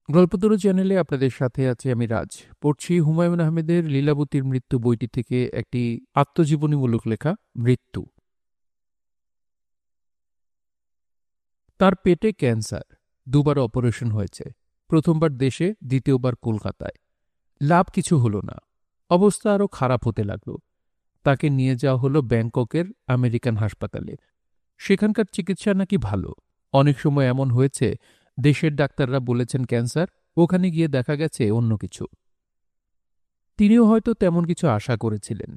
গল্পতরু চ্যানেলে আপনাদের সাথে আছে আমি রাজ। পড়ছি হুমায়ুন আহমেদের লীলাবতীর মৃত্যু বইটি থেকে একটি আত্মজীবনীমূলক লেখা, মৃত্যু। তার পেটে ক্যান্সার, দুবার অপারেশন হয়েছে। প্রথমবার দেশে, দ্বিতীয়বার কলকাতায়। লাভ কিছু হলো না। অবস্থা আরও খারাপ হতে লাগল। তাকে নিয়ে যাওয়া হলো ব্যাংককের আমেরিকান হাসপাতালে। সেখানকার চিকিৎসা নাকি ভালো। অনেক সময় এমন হয়েছে, দেশের ডাক্তাররা বলেছেন ক্যান্সার, ওখানে গিয়ে দেখা গেছে অন্য কিছু। তিনিও হয়তো তেমন কিছু আশা করেছিলেন,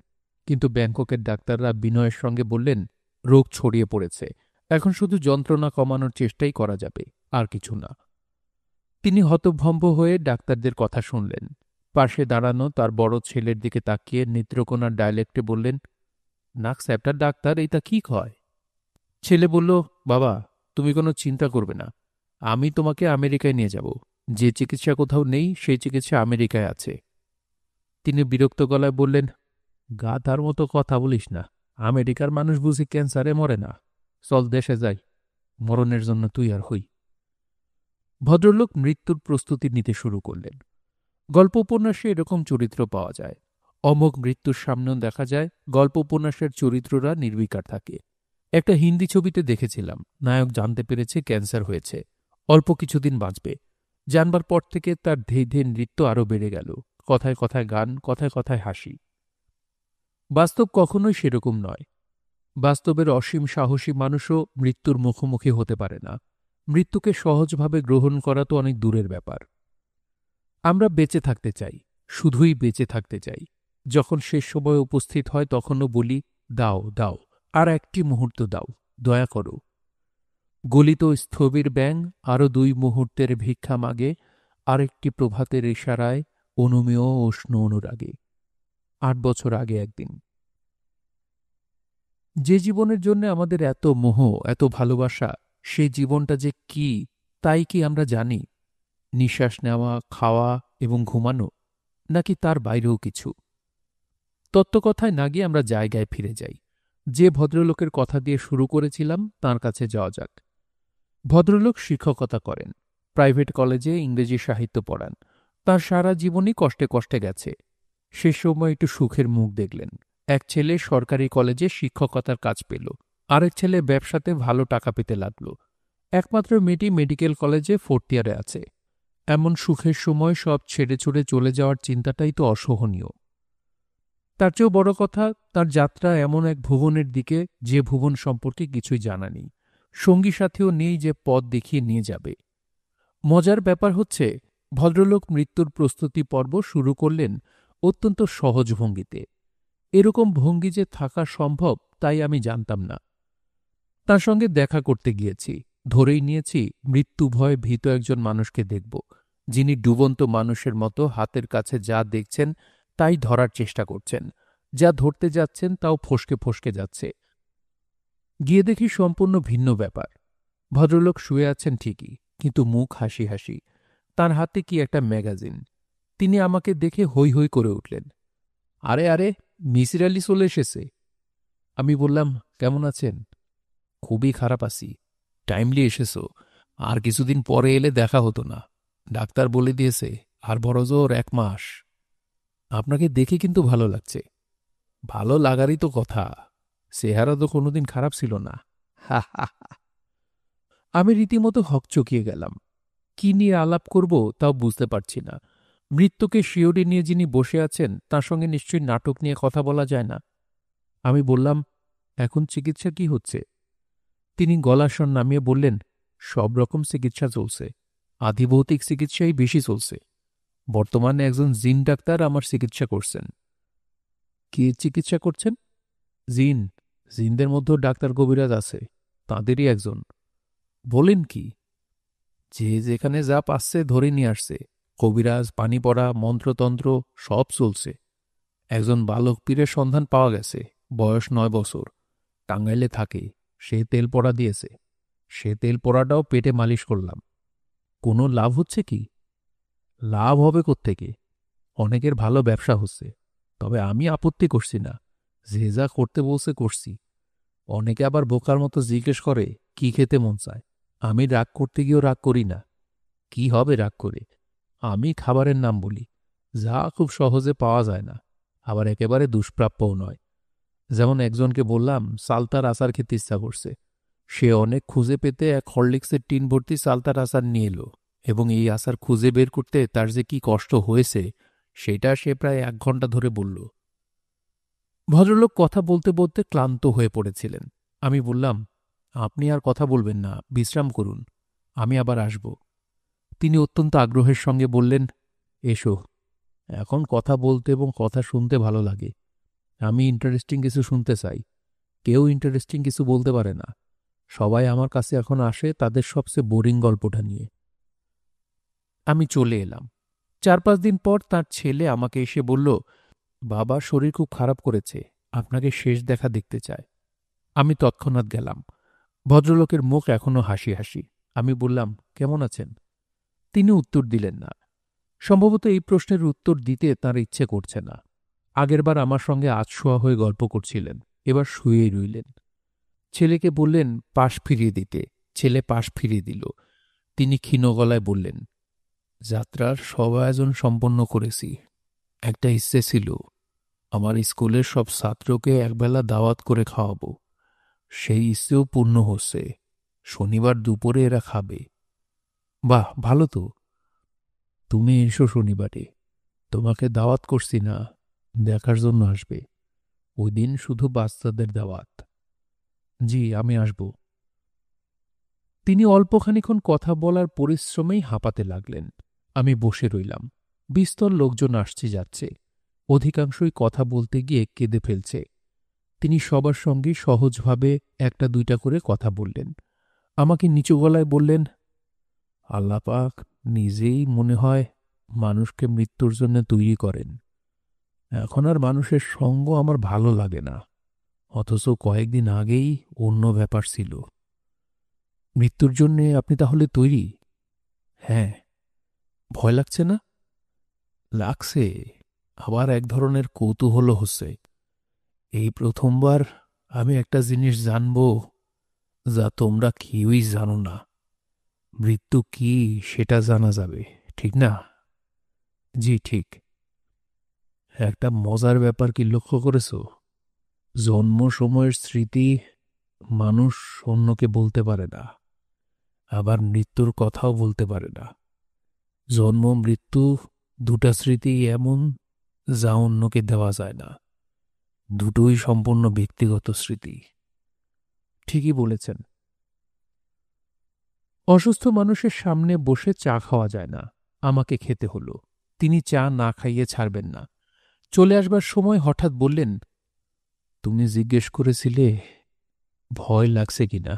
কিন্তু ব্যাংককের ডাক্তাররা বিনয়ের সঙ্গে বললেন, রোগ ছড়িয়ে পড়েছে, এখন শুধু যন্ত্রণা কমানোর চেষ্টাই করা যাবে, আর কিছু না। তিনি হতভম্ব হয়ে ডাক্তারদের কথা শুনলেন। পাশে দাঁড়ানো তার বড় ছেলের দিকে তাকিয়ে নেত্রকোনার ডায়ালেক্টে বললেন, নাক স্যাপটার ডাক্তার, এইটা কি কয়? ছেলে বলল, বাবা, তুমি কোনো চিন্তা করবে না, আমি তোমাকে আমেরিকায় নিয়ে যাব। যে চিকিৎসা কোথাও নেই সেই চিকিৎসা আমেরিকায় আছে। তিনি বিরক্ত গলায় বললেন, গাধার মতো কথা বলিস না। আমেরিকার মানুষ বুঝি ক্যান্সারে মরে না? চল দেশে যাই, মরণের জন্য তুই আর হই। ভদ্রলোক মৃত্যুর প্রস্তুতি নিতে শুরু করলেন। গল্প উপন্যাসে এরকম চরিত্র পাওয়া যায়। অমোঘ মৃত্যুর সামনেও দেখা যায় গল্প উপন্যাসের চরিত্ররা নির্বিকার থাকে। একটা হিন্দি ছবিতে দেখেছিলাম, নায়ক জানতে পেরেছে ক্যান্সার হয়েছে, অল্প কিছুদিন বাঁচবে। জানবার পর থেকে তার ধেই ধেই নৃত্য আরও বেড়ে গেল। কথায় কথায় গান, কথায় কথায় হাসি। বাস্তব কখনোই সেরকম নয়। বাস্তবের অসীম সাহসী মানুষও মৃত্যুর মুখোমুখি হতে পারে না। মৃত্যুকে সহজভাবে গ্রহণ করা তো অনেক দূরের ব্যাপার। আমরা বেঁচে থাকতে চাই, শুধুই বেঁচে থাকতে চাই। যখন শেষ সময় উপস্থিত হয় তখনও বলি, দাও দাও, আর একটি মুহূর্ত দাও, দয়া করো। গলিত স্থবির ব্যাঙ আরও 2 মুহূর্তের ভিক্ষা মাগে, আরেকটি প্রভাতের ইশারায়, অনুমেয় উষ্ণ অনুরাগে। 8 বছর আগে একদিন। যে জীবনের জন্য আমাদের এত মোহ, এত ভালোবাসা, সেই জীবনটা যে কি, তাই কি আমরা জানি? নিঃশ্বাস নেওয়া, খাওয়া এবং ঘুমানো, নাকি তার বাইরেও কিছু? তত্ত্বকথায় না গিয়ে আমরা জায়গায় ফিরে যাই। যে ভদ্রলোকের কথা দিয়ে শুরু করেছিলাম তার কাছে যাওয়া যাক। ভদ্রলোক শিক্ষকতা করেন, প্রাইভেট কলেজে ইংরেজি সাহিত্য পড়ান। তার সারা জীবনই কষ্টে কষ্টে গেছে। শেষ সময় একটু সুখের মুখ দেখলেন। এক ছেলে সরকারি কলেজে শিক্ষকতার কাজ পেল, আরেক ছেলে ব্যবসাতে ভালো টাকা পেতে লাগল। একমাত্র মেয়েটি মেডিকেল কলেজে 4th ইয়ারে আছে। এমন সুখের সময় সব ছেড়ে ছুড়ে চলে যাওয়ার চিন্তাটাই তো অসহনীয়। তার চেয়েও বড় কথা, তার যাত্রা এমন এক ভুবনের দিকে, যে ভুবন সম্পর্কে কিছুই জানা নেই, সঙ্গী সাথীও নেই যে পথ দেখিয়ে নিয়ে যাবে। মজার ব্যাপার হচ্ছে, ভদ্রলোক মৃত্যুর প্রস্তুতি পর্ব শুরু করলেন অত্যন্ত সহজ ভঙ্গিতে। এরকম ভঙ্গি যে থাকা সম্ভব তাই আমি জানতাম না। তার সঙ্গে দেখা করতে গিয়েছি, ধরেই নিয়েছি মৃত্যু ভয়ে ভীত একজন মানুষকে দেখব, যিনি ডুবন্ত মানুষের মতো হাতের কাছে যা দেখছেন তাই ধরার চেষ্টা করছেন, যা ধরতে যাচ্ছেন তাও ফসকে ফসকে যাচ্ছে। গিয়ে দেখি সম্পূর্ণ ভিন্ন ব্যাপার। ভদ্রলোক শুয়ে আছেন ঠিকই, কিন্তু মুখ হাসি হাসি। তার হাতে কি একটা ম্যাগাজিন। তিনি আমাকে দেখে হৈ হৈ করে উঠলেন, আরে আরে, মিসির আলি চলে এসেছে। আমি বললাম, কেমন আছেন? খুবই খারাপ আছি। টাইমলি এসেছো, আর কিছুদিন পরে এলে দেখা হতো না। ডাক্তার বলে দিয়েছে আর বড় জোর 1 মাস। আপনাকে দেখে কিন্তু ভালো লাগছে। ভালো লাগারই তো কথা, চেহারা তো কোনোদিন খারাপ ছিল না। হা হা হা। আমি রীতিমতো হকচকিয়ে গেলাম। কি নিয়ে আলাপ করব তাও বুঝতে পারছি না। মৃত্যুকে শিয়রে নিয়ে যিনি বসে আছেন তার সঙ্গে নিশ্চয়ই নাটক নিয়ে কথা বলা যায় না। আমি বললাম, এখন চিকিৎসা কি হচ্ছে? তিনি গলার স্বর নামিয়ে বললেন, সব রকম চিকিৎসা চলছে। আধিভৌতিক চিকিৎসাই বেশি চলছে। বর্তমানে একজন জিন ডাক্তার আমার চিকিৎসা করছেন। কি চিকিৎসা করছেন? জিন। জিনদের মধ্যেও ডাক্তার কবিরাজ আছে, তাঁদেরই একজন। বলেন কি? যে যেখানে যা পাচ্ছে ধরে নিয়ে আসছে। কবিরাজ, পানি পড়া, মন্ত্রতন্ত্র সব চলছে। একজন বালক পীরের সন্ধান পাওয়া গেছে, বয়স 9 বছর, টাঙ্গাইলে থাকে। সে তেল পড়া দিয়েছে। সে তেল পড়াটাও পেটে মালিশ করলাম। কোনো লাভ হচ্ছে কি? লাভ হবে কোত্থেকে? অনেকের ভালো ব্যবসা হচ্ছে, তবে আমি আপত্তি করছি না। যে যা করতে বলছে করছি। অনেকে আবার বোকার মতো জিজ্ঞেস করে, কি খেতে মন চায়? আমি রাগ করতে গিয়েও রাগ করি না। কি হবে রাগ করে? আমি খাবারের নাম বলি, যা খুব সহজে পাওয়া যায় না, আবার একেবারে দুষ্প্রাপ্যও নয়। যেমন একজনকে বললাম সালতার আচার খেতে ইচ্ছা করছে। সে অনেক খুঁজে পেতে এক হরলিক্সের টিন ভর্তি সালতার আচার নিয়ে এলো, এবং এই আচার খুঁজে বের করতে তার যে কি কষ্ট হয়েছে সেটা সে প্রায় 1 ঘন্টা ধরে বলল। ভদ্রলোক কথা বলতে বলতে ক্লান্ত হয়ে পড়েছিলেন। আমি বললাম, আপনি আর কথা বলবেন না, বিশ্রাম করুন, আমি আবার আসব। তিনি অত্যন্ত আগ্রহের সঙ্গে বললেন, এসো, এখন কথা বলতে এবং কথা শুনতে ভালো লাগে। আমি ইন্টারেস্টিং কিছু শুনতে চাই। কেউ ইন্টারেস্টিং কিছু বলতে পারে না। সবাই আমার কাছে এখন আসে তাদের সবচেয়ে বোরিং গল্পটা নিয়ে। আমি চলে এলাম। 4-5 দিন পর তার ছেলে আমাকে এসে বলল, বাবা শরীর খুব খারাপ করেছে, আপনাকে শেষ দেখা দেখতে চায়। আমি তৎক্ষণাৎ গেলাম। ভদ্রলোকের মুখ এখনো হাসি হাসি। আমি বললাম, কেমন আছেন? তিনি উত্তর দিলেন না। সম্ভবত এই প্রশ্নের উত্তর দিতে তাঁর ইচ্ছে করছে না। আগেরবার আমার সঙ্গে আধশোয়া হয়ে গল্প করছিলেন, এবার শুয়েই রইলেন। ছেলেকে বললেন পাশ ফিরিয়ে দিতে। ছেলে পাশ ফিরিয়ে দিল। তিনি ক্ষীণ গলায় বললেন, যাত্রার সব আয়োজন সম্পন্ন করেছি। একটা ইচ্ছে ছিল, আমার স্কুলের সব ছাত্রকে একবেলা দাওয়াত করে খাওয়াবো। সেই ইচ্ছেও পূর্ণ হচ্ছে। শনিবার দুপুরে এরা খাবে। বাহ, ভালো তো। তুমি এসো শনিবারে। তোমাকে দাওয়াত করছি না, দেখার জন্য আসবে। ওই দিন শুধু বাচ্চাদের দাওয়াত। জি, আমি আসব। তিনি অল্পখানিক্ষণ কথা বলার পরিশ্রমেই হাঁপাতে লাগলেন। আমি বসে রইলাম। বিস্তর লোকজন আসছে যাচ্ছে। অধিকাংশই কথা বলতে গিয়ে কেঁদে ফেলছে। তিনি সবার সঙ্গে সহজভাবে 1-2টা করে কথা বললেন। আমাকে নিচু গলায় বললেন, আল্লাহ পাক নিজেই মনে হয় মানুষকে মৃত্যুর জন্য তৈরি করেন। এখন আর মানুষের সঙ্গ আমার ভালো লাগে না, অথচ কয়েকদিন আগেই অন্য ব্যাপার ছিল। মৃত্যুর জন্যে আপনি তাহলে তৈরি? হ্যাঁ। ভয় লাগছে না? লাগছে, আবার এক ধরনের কৌতূহল হচ্ছে। এই প্রথমবার আমি একটা জিনিস জানব যা তোমরা কেউই জানো না। মৃত্যু কি সেটা জানা যাবে, ঠিক না? জি ঠিক। একটা মজার ব্যাপার কি লক্ষ্য করেছ? জন্ম সময়ের স্মৃতি মানুষ অন্যকে বলতে পারে না, আবার মৃত্যুর কথাও বলতে পারে না। জন্ম মৃত্যু 2টা স্মৃতি এমন যা অন্যকে দেওয়া যায় না। দুটোই সম্পূর্ণ ব্যক্তিগত স্মৃতি। ঠিকই বলেছেন। অসুস্থ মানুষের সামনে বসে চা খাওয়া যায় না। আমাকে খেতে হলো। তিনি চা না খাইয়ে ছাড়বেন না। চলে আসবার সময় হঠাৎ বললেন, তুমি জিজ্ঞেস করেছিলে ভয় লাগছে কিনা?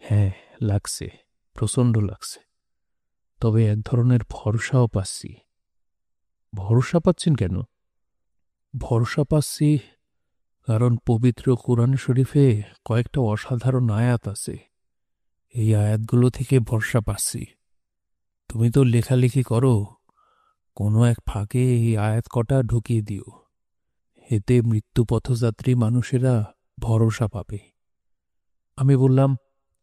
হ্যাঁ, লাগছে, প্রচণ্ড লাগছে। তবে এক ধরনের ভরসাও পাচ্ছি। ভরসা পাচ্ছেন কেন? ভরসা পাচ্ছি কারণ পবিত্র কোরআন শরীফে কয়েকটা অসাধারণ আয়াত আছে। এই আয়াতগুলো থেকে ভরসা পাচ্ছি। তুমি তো লেখালেখি করো, কোনো এক ফাঁকে এই আয়াত কটা ঢুকিয়ে দিও। এতে মৃত্যুপথযাত্রী মানুষেরা ভরসা পাবে। আমি বললাম,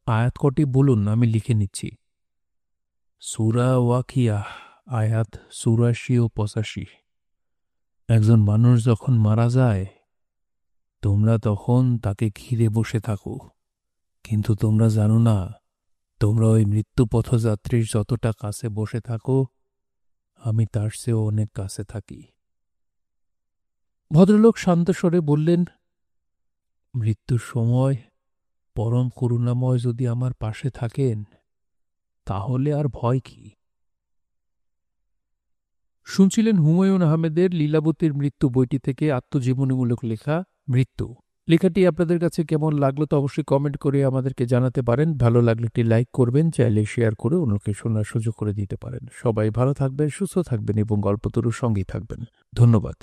আয়াত কটি বলুন, আমি লিখে নিচ্ছি। সূরা ওয়াকিয়াহ, আয়াত ৮৪ ও ৮৫। একজন মানুষ যখন মারা যায়, তোমরা তখন তাকে ঘিরে বসে থাকো, কিন্তু তোমরা জানো না তোমরা ওই মৃত্যুপথযাত্রীর যতটা কাছে বসে থাকো, আমি তার চেয়েও অনেক কাছে থাকি। ভদ্রলোক শান্ত স্বরে বললেন, মৃত্যুর সময় পরম করুণাময় যদি আমার পাশে থাকেন, তাহলে আর ভয় কি? শুনছিলেন হুমায়ুন আহমেদের লীলাবতীর মৃত্যু বইটি থেকে আত্মজীবনীমূলক লেখা মৃত্যু। লেখাটি আপনাদের কাছে কেমন লাগলো তা অবশ্যই কমেন্ট করে আমাদেরকে জানাতে পারেন। ভালো লাগলে একটি লাইক করবেন, চাইলে শেয়ার করে অন্যকে শোনার সুযোগ করে দিতে পারেন। সবাই ভালো থাকবেন, সুস্থ থাকবেন এবং গল্পতরুর সঙ্গেই থাকবেন। ধন্যবাদ।